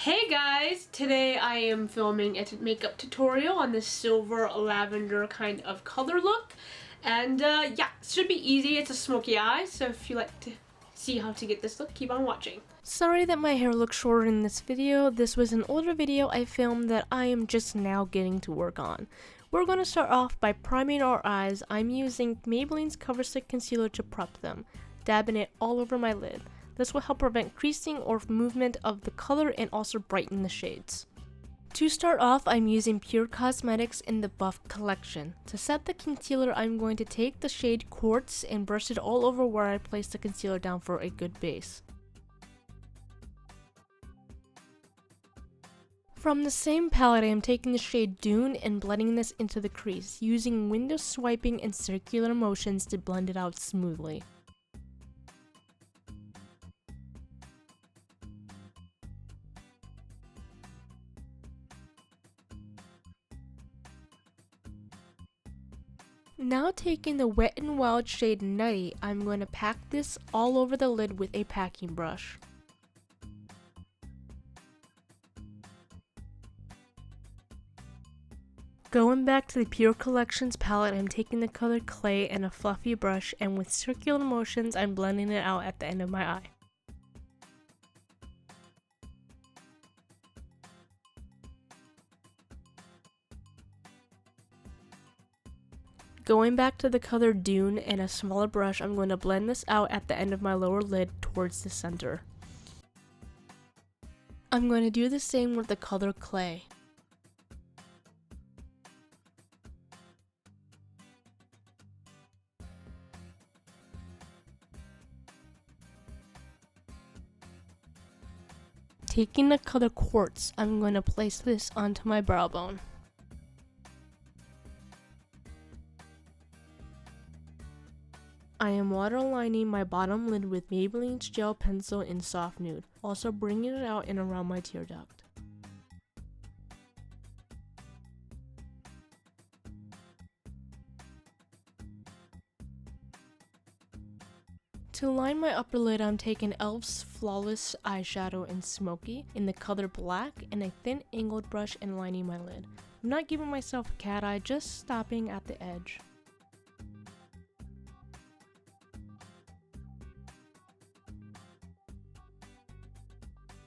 Hey guys! Today I am filming a makeup tutorial on this silver lavender kind of color look. And yeah, it should be easy. It's a smoky eye, so if you like to see how to get this look, keep on watching. Sorry that my hair looks shorter in this video. This was an older video I filmed that I am just now getting to work on. We're going to start off by priming our eyes. I'm using Maybelline's Cover Stick Concealer to prep them, dabbing it all over my lid. This will help prevent creasing or movement of the color and also brighten the shades. To start off, I'm using Pure Cosmetics in the Buff collection. To set the concealer, I'm going to take the shade Quartz and brush it all over where I placed the concealer down for a good base. From the same palette, I am taking the shade Dune and blending this into the crease, using window swiping and circular motions to blend it out smoothly. Now taking the Wet n Wild shade Nutty, I'm going to pack this all over the lid with a packing brush. Going back to the Pure Collections palette, I'm taking the color Clay and a fluffy brush, and with circular motions I'm blending it out at the end of my eye. Going back to the color Dune and a smaller brush, I'm going to blend this out at the end of my lower lid towards the center. I'm going to do the same with the color Clay. Taking the color Quartz, I'm going to place this onto my brow bone. I am waterlining my bottom lid with Maybelline's gel pencil in soft nude, also bringing it out and around my tear duct. To line my upper lid, I'm taking e.l.f.'s Flawless eyeshadow in Smoky in the color Black and a thin angled brush and lining my lid. I'm not giving myself a cat eye, just stopping at the edge.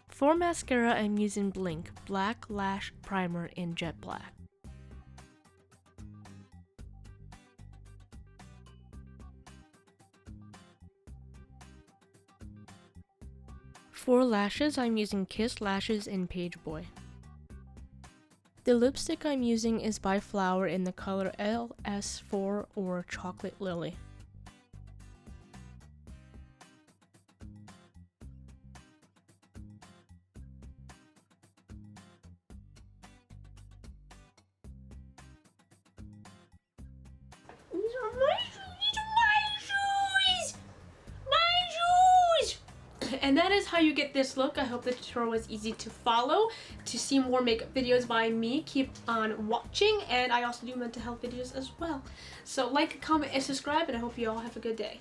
For mascara, I'm using Blink Black Lash Primer in Jet Black. For lashes, I'm using Kiss Lashes in Page Boy. The lipstick I'm using is by Flower in the color LS4 or Chocolate Lily. And that is how you get this look. I hope the tutorial was easy to follow. To see more makeup videos by me, keep on watching, and I also do mental health videos as well. So like, comment, and subscribe, and I hope you all have a good day.